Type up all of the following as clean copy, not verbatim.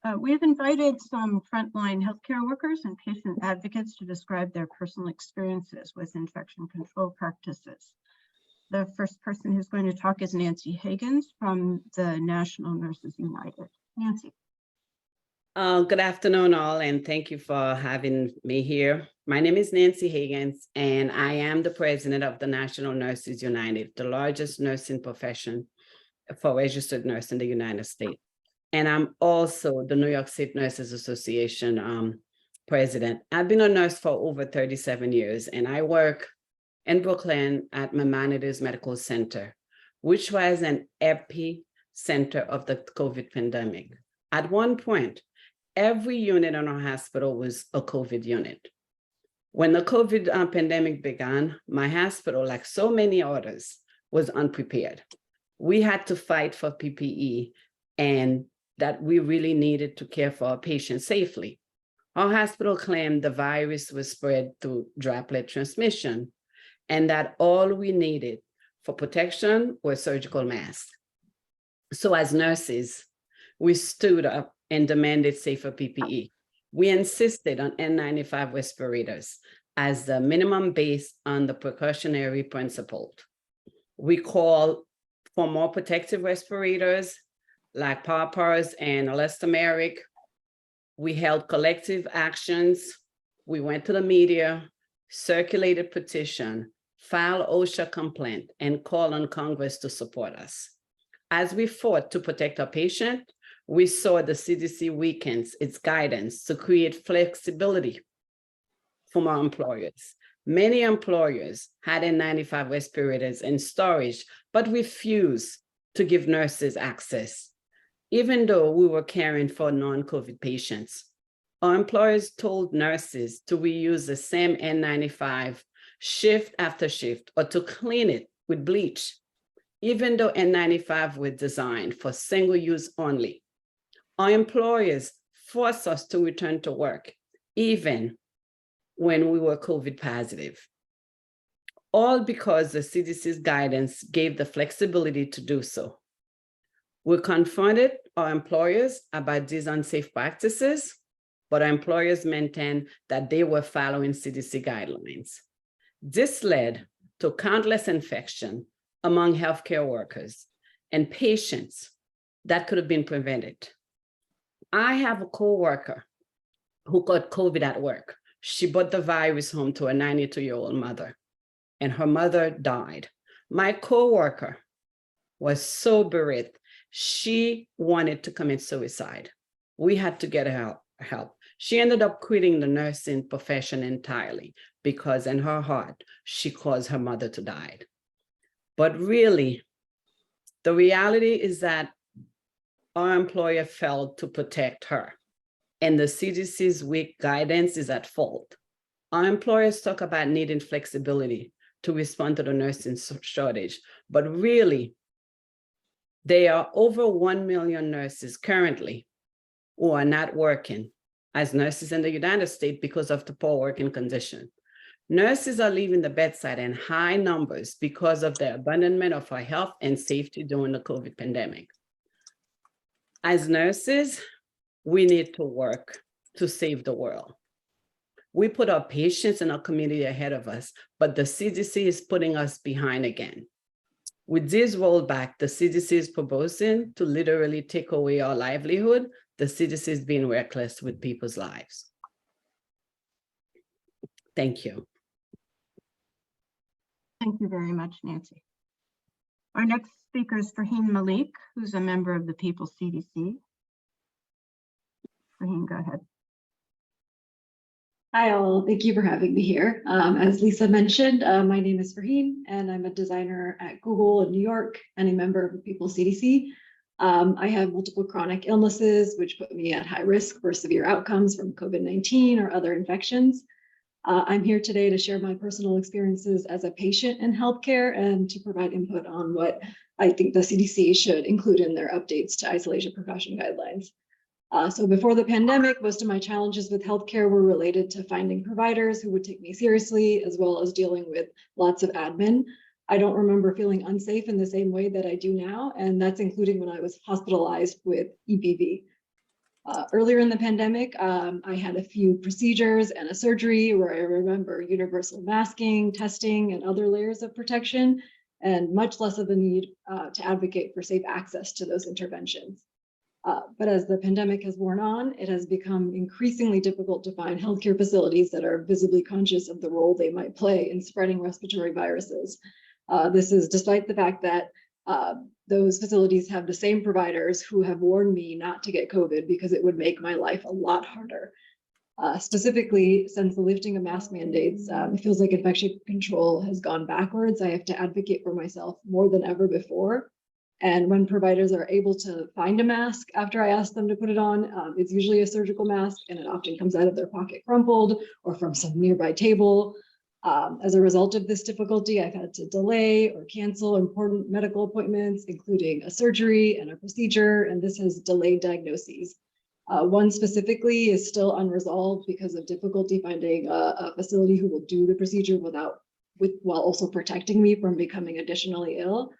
We have invited some frontline healthcare workers and patient advocates to describe their personal experiences with infection control practices. The first person who's going to talk is Nancy Higgins from the National Nurses United. Nancy. Good afternoon, all, and thank you for having me here. My name is Nancy Higgins, and I am the president of the National Nurses United, the largest nursing profession for registered nurse in the United States. And I'm also the New York State Nurses Association president. I've been a nurse for over 37 years, and I work in Brooklyn at Maimonides Medical Center, which was an epicenter of the COVID pandemic. At one point, every unit in our hospital was a COVID unit. When the COVID pandemic began, my hospital, like so many others, was unprepared. We had to fight for PPE and that we really needed to care for our patients safely. Our hospital claimed the virus was spread through droplet transmission and that all we needed for protection were surgical masks. So as nurses, we stood up and demanded safer PPE. We insisted on N95 respirators as the minimum based on the precautionary principle. We called for more protective respirators like PAPRs and elastomeric. We held collective actions. We went to the media, circulated petition, filed OSHA complaint, and called on Congress to support us. As we fought to protect our patient, we saw the CDC weakens its guidance to create flexibility from our employers. Many employers had N95 respirators in storage, but refused to give nurses access. Even though we were caring for non-COVID patients, our employers told nurses to reuse the same N95 shift after shift or to clean it with bleach, even though N95 were designed for single use only. Our employers forced us to return to work, even when we were COVID positive, all because the CDC's guidance gave the flexibility to do so. We confronted our employers about these unsafe practices, but our employers maintained that they were following CDC guidelines. This led to countless infections among healthcare workers and patients that could have been prevented. I have a coworker who got COVID at work. She brought the virus home to a 92-year-old mother, and her mother died. My coworker was so bereft. She wanted to commit suicide. We had to get her help. She ended up quitting the nursing profession entirely because in her heart, she caused her mother to die. But really, the reality is that our employer failed to protect her, and the CDC's weak guidance is at fault. Our employers talk about needing flexibility to respond to the nursing shortage, but really, there are over 1 million nurses currently who are not working as nurses in the United States because of the poor working condition. Nurses are leaving the bedside in high numbers because of the abandonment of our health and safety during the COVID pandemic. As nurses, we need to work to save the world. We put our patients and our community ahead of us, but the CDC is putting us behind again. With this rollback, the CDC is proposing to literally take away our livelihood. The CDC is being reckless with people's lives. Thank you. Thank you very much, Nancy. Our next speaker is Farheen Malik, who's a member of the People's CDC. Farheen, go ahead. Hi all, thank you for having me here. As Lisa mentioned, my name is Farheen and I'm a designer at Google in New York and a member of the People's CDC. I have multiple chronic illnesses, which put me at high risk for severe outcomes from COVID-19 or other infections. I'm here today to share my personal experiences as a patient in healthcare and to provide input on what I think the CDC should include in their updates to isolation precaution guidelines. So before the pandemic, most of my challenges with healthcare were related to finding providers who would take me seriously, as well as dealing with lots of admin. I don't remember feeling unsafe in the same way that I do now, and that's including when I was hospitalized with EBV. Earlier in the pandemic, I had a few procedures and a surgery where I remember universal masking, testing, and other layers of protection, and much less of the need to advocate for safe access to those interventions. But as the pandemic has worn on, it has become increasingly difficult to find healthcare facilities that are visibly conscious of the role they might play in spreading respiratory viruses. This is despite the fact that those facilities have the same providers who have warned me not to get COVID because it would make my life a lot harder. Specifically, since the lifting of mask mandates, it feels like infection control has gone backwards. I have to advocate for myself more than ever before. And when providers are able to find a mask after I ask them to put it on, it's usually a surgical mask, and it often comes out of their pocket crumpled or from some nearby table. As a result of this difficulty, I've had to delay or cancel important medical appointments, including a surgery and a procedure, and this has delayed diagnoses. One specifically is still unresolved because of difficulty finding a facility who will do the procedure while also protecting me from becoming additionally ill.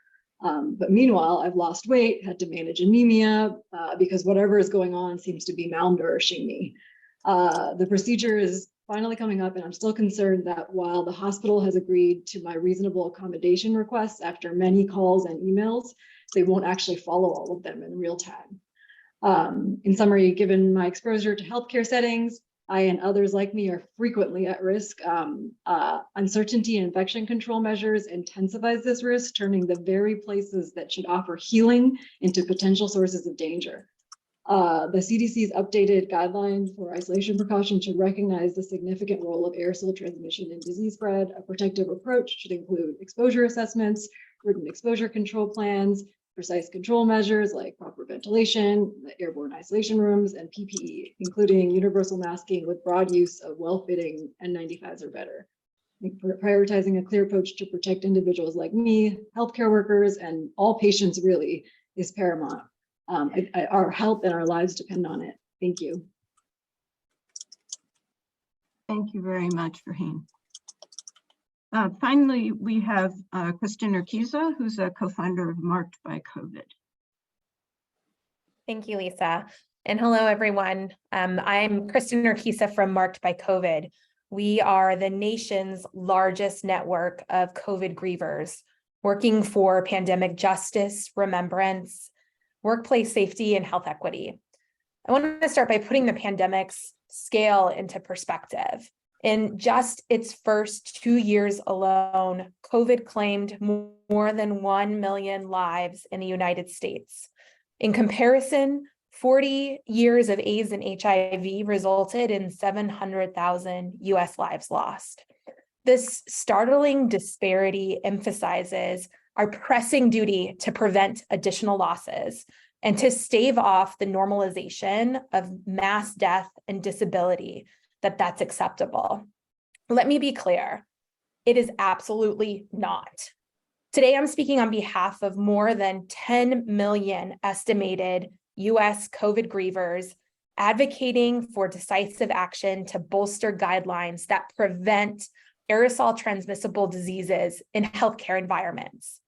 But meanwhile, I've lost weight, had to manage anemia because whatever is going on seems to be malnourishing me. The procedure is finally coming up, and I'm still concerned that while the hospital has agreed to my reasonable accommodation requests after many calls and emails, they won't actually follow all of them in real time. In summary, given my exposure to healthcare settings, I and others like me are frequently at risk. Uncertainty in infection control measures intensifies this risk, turning the very places that should offer healing into potential sources of danger. The CDC's updated guidelines for isolation precautions should recognize the significant role of aerosol transmission in disease spread. A protective approach should include exposure assessments, written exposure control plans, precise control measures like proper ventilation, airborne isolation rooms, and PPE, including universal masking with broad use of well-fitting N95s or better. Prioritizing a clear approach to protect individuals like me, healthcare workers, and all patients really is paramount. Our health and our lives depend on it. Thank you. Thank you very much, Raheen. Finally, we have Kristen Urquiza, who's a co-founder of Marked by COVID. Thank you, Lisa. And hello, everyone. I'm Kristen Urquiza from Marked by COVID. We are the nation's largest network of COVID grievers, working for pandemic justice, remembrance, workplace safety, and health equity. I want to start by putting the pandemic's scale into perspective. In just its first 2 years alone, COVID claimed more than 1 million lives in the United States. In comparison, 40 years of AIDS and HIV resulted in 700,000 US lives lost. This startling disparity emphasizes our pressing duty to prevent additional losses and to stave off the normalization of mass death and disability that's acceptable. Let me be clear, it is absolutely not. Today, I'm speaking on behalf of more than 10 million estimated US COVID grievers advocating for decisive action to bolster guidelines that prevent aerosol transmissible diseases in healthcare environments.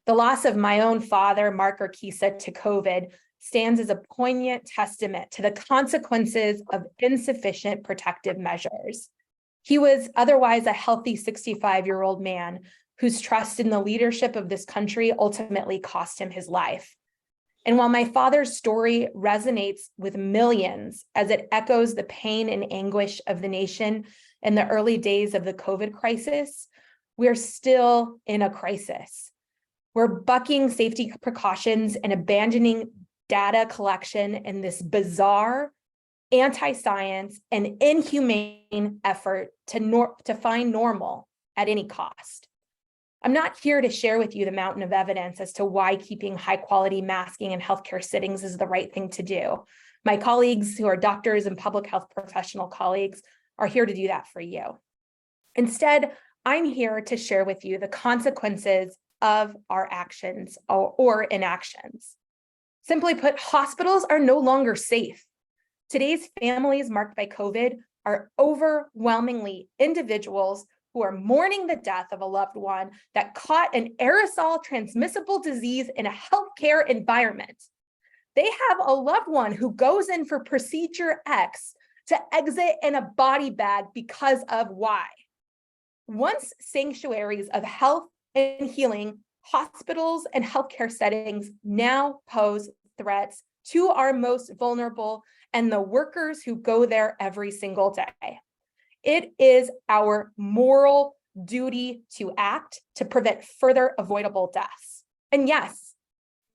The loss of my own father, Mark Urquiza, to COVID stands as a poignant testament to the consequences of insufficient protective measures. He was otherwise a healthy 65-year-old man whose trust in the leadership of this country ultimately cost him his life. And while my father's story resonates with millions as it echoes the pain and anguish of the nation in the early days of the COVID crisis, we're still in a crisis. We're bucking safety precautions and abandoning data collection in this bizarre, anti-science, and inhumane effort to find normal at any cost. I'm not here to share with you the mountain of evidence as to why keeping high-quality masking in healthcare settings is the right thing to do. My colleagues who are doctors and public health professional colleagues are here to do that for you. Instead, I'm here to share with you the consequences of our actions or inactions. Simply put, hospitals are no longer safe. Today's families marked by COVID are overwhelmingly individuals who are mourning the death of a loved one that caught an aerosol transmissible disease in a healthcare environment. They have a loved one who goes in for procedure X to exit in a body bag because of Y. Once sanctuaries of health and healing, hospitals and healthcare settings now pose threats to our most vulnerable and the workers who go there every single day. It is our moral duty to act to prevent further avoidable deaths. And yes,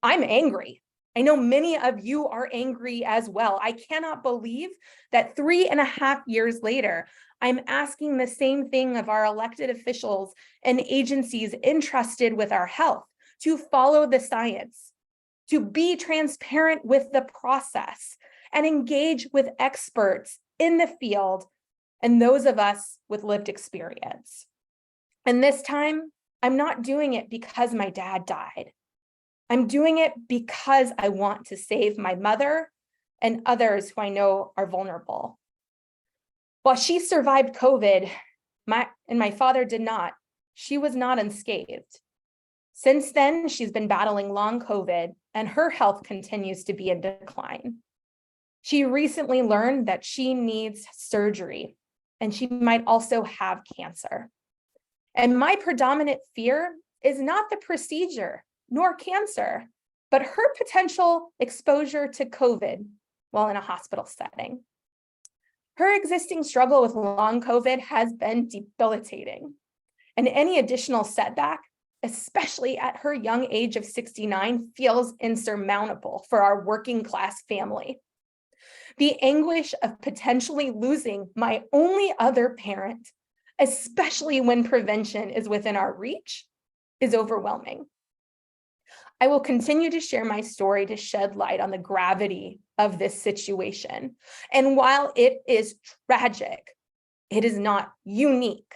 I'm angry. I know many of you are angry as well. I cannot believe that 3.5 years later, I'm asking the same thing of our elected officials and agencies entrusted with our health to follow the science, to be transparent with the process, and engage with experts in the field and those of us with lived experience. And this time, I'm not doing it because my dad died. I'm doing it because I want to save my mother and others who I know are vulnerable. While she survived COVID, my father did not. She was not unscathed. Since then, she's been battling long COVID and her health continues to be in decline. She recently learned that she needs surgery and she might also have cancer. And my predominant fear is not the procedure nor cancer, but her potential exposure to COVID while in a hospital setting. Her existing struggle with long COVID has been debilitating, and any additional setback, especially at her young age of 69, feels insurmountable for our working class family. The anguish of potentially losing my only other parent, especially when prevention is within our reach, is overwhelming. I will continue to share my story to shed light on the gravity of this situation. And while it is tragic, it is not unique.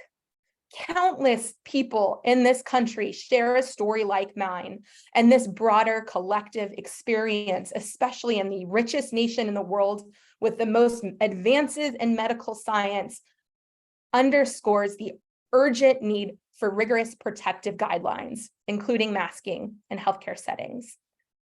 Countless people in this country share a story like mine, and this broader collective experience, especially in the richest nation in the world with the most advances in medical science, underscores the urgent need for rigorous protective guidelines, including masking in healthcare settings.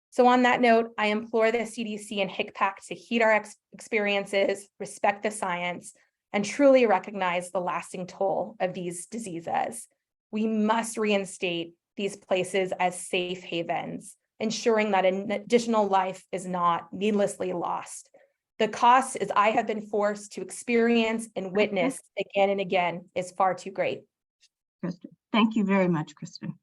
So on that note, I implore the CDC and HCPAC to heed our experiences, respect the science, and truly recognize the lasting toll of these diseases. We must reinstate these places as safe havens, ensuring that an additional life is not needlessly lost. The cost, as I have been forced to experience and witness again and again, is far too great. Kristen. Thank you very much, Kristen.